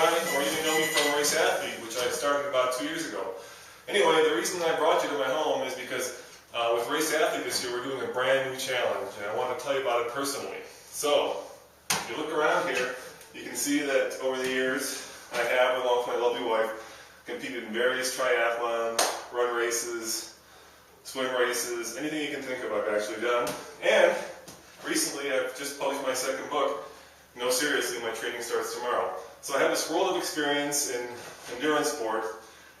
running, or even know me from Race Athlete, which I started about 2 years ago. Anyway, the reason I brought you to my home is because with Race Athlete this year, we're doing a brand new challenge, and I want to tell you about it personally. So, if you look around here, you can see that over the years, I have, along with my lovely wife, competed in various triathlons, run races, swim races, anything you can think of I've actually done. And recently, I've just published my second book, No Seriously, My Training Starts Tomorrow. So I have this world of experience in endurance sport.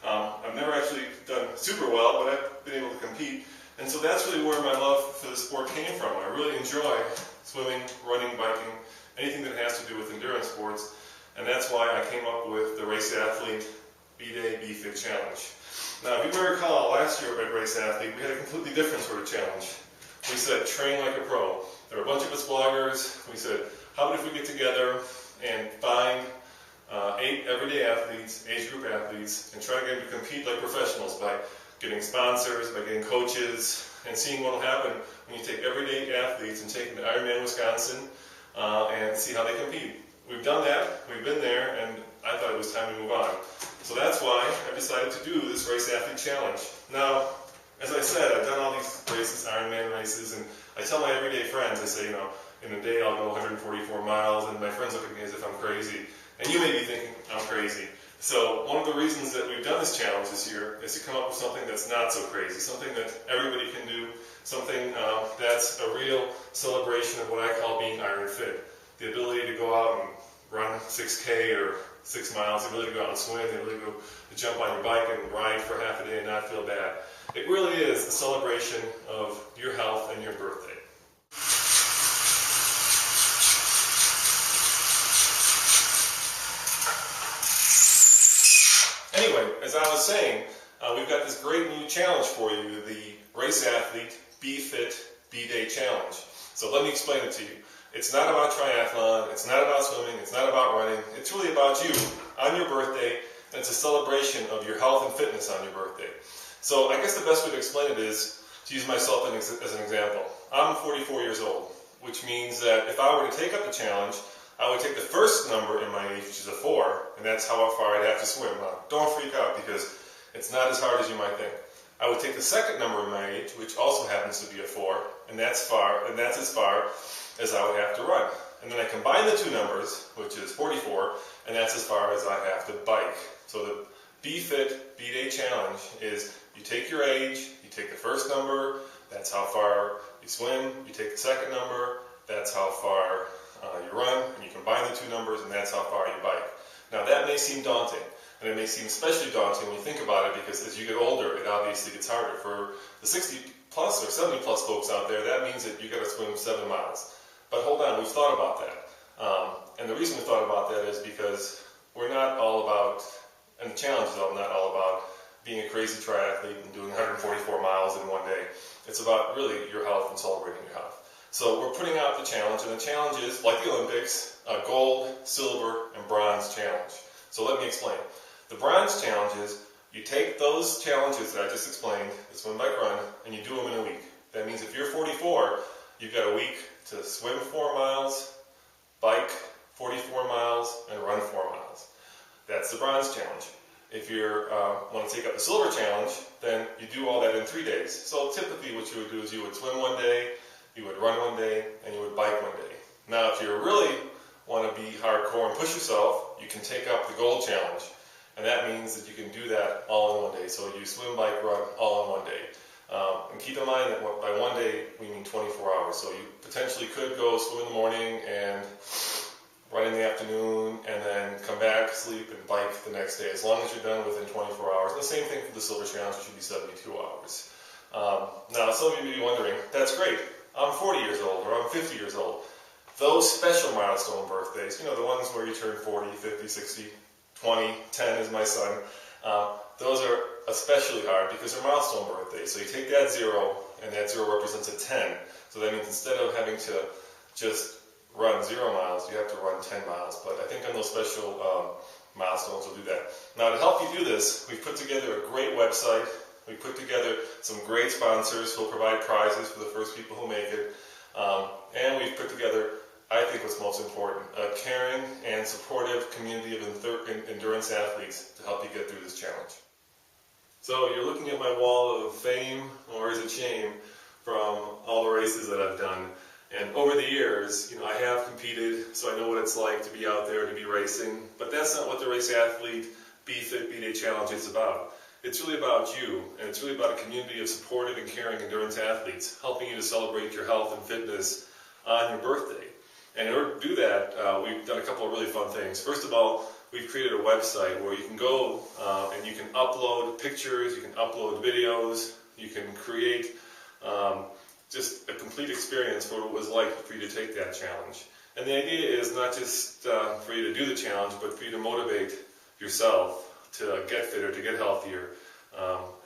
I've never actually done super well, but I've been able to compete. And so that's really where my love for the sport came from. I really enjoy swimming, running, biking, anything that has to do with endurance sports. And that's why I came up with the Race Athlete B-Day B-Fit Challenge. Now, if you may recall, last year at Race Athlete, we had a completely different sort of challenge. We said, train like a pro. There were a bunch of us bloggers. We said, how about if we get together and find 8 everyday athletes, age group athletes, and try to get them to compete like professionals by getting sponsors, by getting coaches, and seeing what will happen when you take everyday athletes and take them to Ironman Wisconsin and see how they compete. We've done that, we've been there, and I thought it was time to move on. So that's why I decided to do this Race Athlete Challenge. Now, as I said, I've done all these races, Ironman races, and I tell my everyday friends, I say, in a day I'll go 144 miles, and my friends look at me as if I'm crazy. And you may be thinking, I'm crazy. So one of the reasons that we've done this challenge this year is to come up with something that's not so crazy, something that everybody can do, something that's a real celebration of what I call being Iron Fit. The ability to go out and run 6K or 6 miles, the ability to go out and swim, the ability to jump on your bike and ride for half a day and not feel bad. It really is a celebration of your health and your birthday. Anyway, as I was saying, we've got this great new challenge for you, the Race Athlete B-Fit B-Day Challenge. So let me explain it to you. It's not about triathlon, it's not about swimming, it's not about running, it's really about you on your birthday, and it's a celebration of your health and fitness on your birthday. So I guess the best way to explain it is to use myself as an example. I'm 44 years old, which means that if I were to take up the challenge, I would take the first number in my age, which is a 4, and that's how far I'd have to swim. Now, don't freak out because it's not as hard as you might think. I would take the second number in my age, which also happens to be a 4, and that's as far as I would have to run. And then I combine the two numbers, which is 44, and that's as far as I have to bike. So the B-Fit B-Day Challenge is you take your age, you take the first number, that's how far you swim, you take the second number, that's how far you run, and you combine the two numbers, and that's how far you bike. Now that may seem daunting, and it may seem especially daunting when you think about it, because as you get older, it obviously gets harder. For the 60 plus or 70 plus folks out there, that means that you got to swim 7 miles. But hold on, we've thought about that. And the reason we thought about that is because we're not all about, and the challenge is not all about being a crazy triathlete and doing 144 miles in one day. It's about really your health and celebrating your health. So we're putting out the challenge, and the challenge is, like the Olympics, a gold, silver, and bronze challenge. So let me explain. The bronze challenge is you take those challenges that I just explained, the swim, bike, run, and you do them in a week. That means if you're 44, you've got a week to swim 4 miles, bike 44 miles, and run 4 miles. That's the bronze challenge. If you want to take up the silver challenge, then you do all that in 3 days. So typically what you would do is you would swim one day, you would run one day, and you would bike one day. Now if you really want to be hardcore and push yourself, you can take up the gold challenge. And that means that you can do that all in one day. So you swim, bike, run all in one day. And keep in mind that by one day, we mean 24 hours. So you potentially could go swim in the morning and run in the afternoon, and then come back, sleep, and bike the next day, as long as you're done within 24 hours. And the same thing for the silver challenge, which should be 72 hours. Now, some of you may be wondering, that's great. I'm 40 years old, or I'm 50 years old. Those special milestone birthdays, the ones where you turn 40, 50, 60, 20, 10 is my son, those are especially hard because they're milestone birthdays. So you take that 0, and that 0 represents a 10. So that means instead of having to just run 0 miles, you have to run 10 miles. But I think on those special milestones, we'll do that. Now, to help you do this, we've put together a great website. We put together some great sponsors who will provide prizes for the first people who make it. And we've put together I think what's most important, a caring and supportive community of endurance athletes to help you get through this challenge. So you're looking at my wall of fame, or is it shame, from all the races that I've done. And over the years, I have competed, so I know what it's like to be out there, to be racing. But that's not what the Race Athlete Be Fit, Be Day Challenge is about. It's really about you, and it's really about a community of supportive and caring endurance athletes, helping you to celebrate your health and fitness on your birthday. And in order to do that, we've done a couple of really fun things. First of all, we've created a website where you can go and you can upload pictures, you can upload videos, you can create just a complete experience for what it was like for you to take that challenge. And the idea is not just for you to do the challenge, but for you to motivate yourself to get fitter, to get healthier,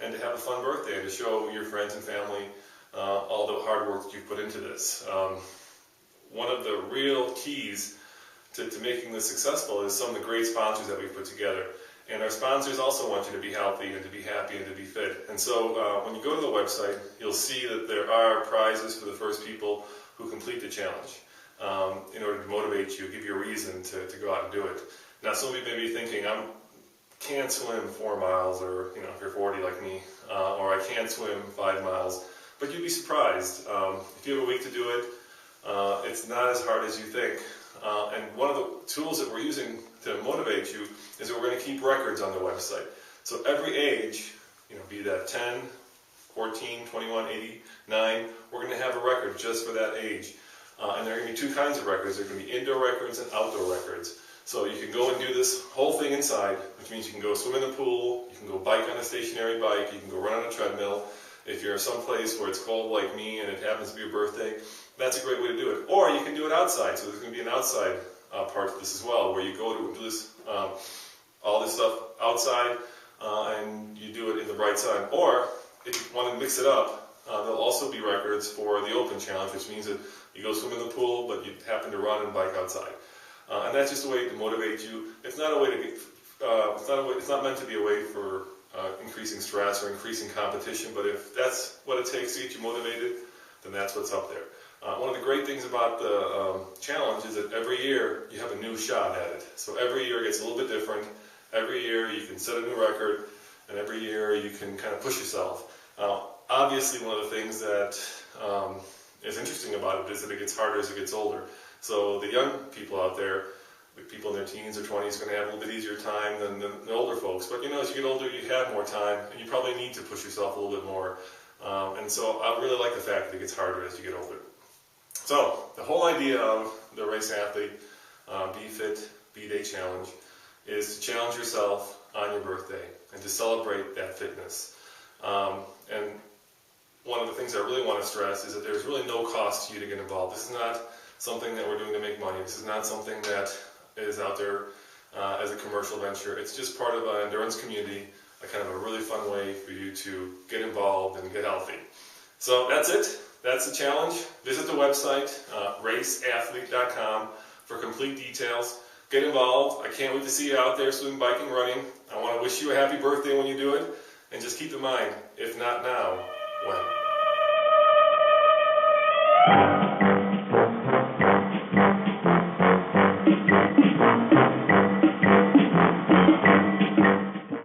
and to have a fun birthday, and to show your friends and family all the hard work that you've put into this. One of the real keys to making this successful is some of the great sponsors that we've put together. And our sponsors also want you to be healthy and to be happy and to be fit. And so when you go to the website, you'll see that there are prizes for the first people who complete the challenge in order to motivate you, give you a reason to go out and do it. Now, some of you may be thinking, I can't swim 4 miles, or if you're 40 like me, or I can't swim 5 miles. But you'd be surprised. If you have a week to do it, it's not as hard as you think. And one of the tools that we're using to motivate you is that we're going to keep records on the website. So every age, be that 10, 14, 21, 89, we're going to have a record just for that age. And there are going to be 2 kinds of records. There are going to be indoor records and outdoor records. So you can go and do this whole thing inside, which means you can go swim in the pool, you can go bike on a stationary bike, you can go run on a treadmill. If you're someplace where it's cold like me and it happens to be your birthday, that's a great way to do it. Or you can do it outside. So there's going to be an outside part to this as well, where you go to do this, all this stuff outside, and you do it in the bright sun. Or if you want to mix it up, there'll also be records for the open challenge, which means that you go swim in the pool, but you happen to run and bike outside. And that's just a way to motivate you. It's not a way to get, it's not meant to be a way for increasing stress or increasing competition, but if that's what it takes to get you motivated, then that's what's up there. One of the great things about the challenge is that every year you have a new shot at it. So every year it gets a little bit different. Every year you can set a new record, and every year you can kind of push yourself. Obviously, one of the things that is interesting about it is that it gets harder as it gets older. So the young people out there, the people in their teens or 20s, are going to have a little bit easier time than the older folks. But as you get older, you have more time, and you probably need to push yourself a little bit more. And so I really like the fact that it gets harder as you get older. So the whole idea of the Race Athlete Be Fit, Be Day Challenge is to challenge yourself on your birthday and to celebrate that fitness. And one of the things I really want to stress is that there's really no cost to you to get involved. This is not something that we're doing to make money. This is not something that is out there as a commercial venture. It's just part of an endurance community, a kind of a really fun way for you to get involved and get healthy. So that's it. That's the challenge. Visit the website, raceathlete.com, for complete details. Get involved. I can't wait to see you out there swimming, biking, running. I want to wish you a happy birthday when you do it. And just keep in mind, if not now, when?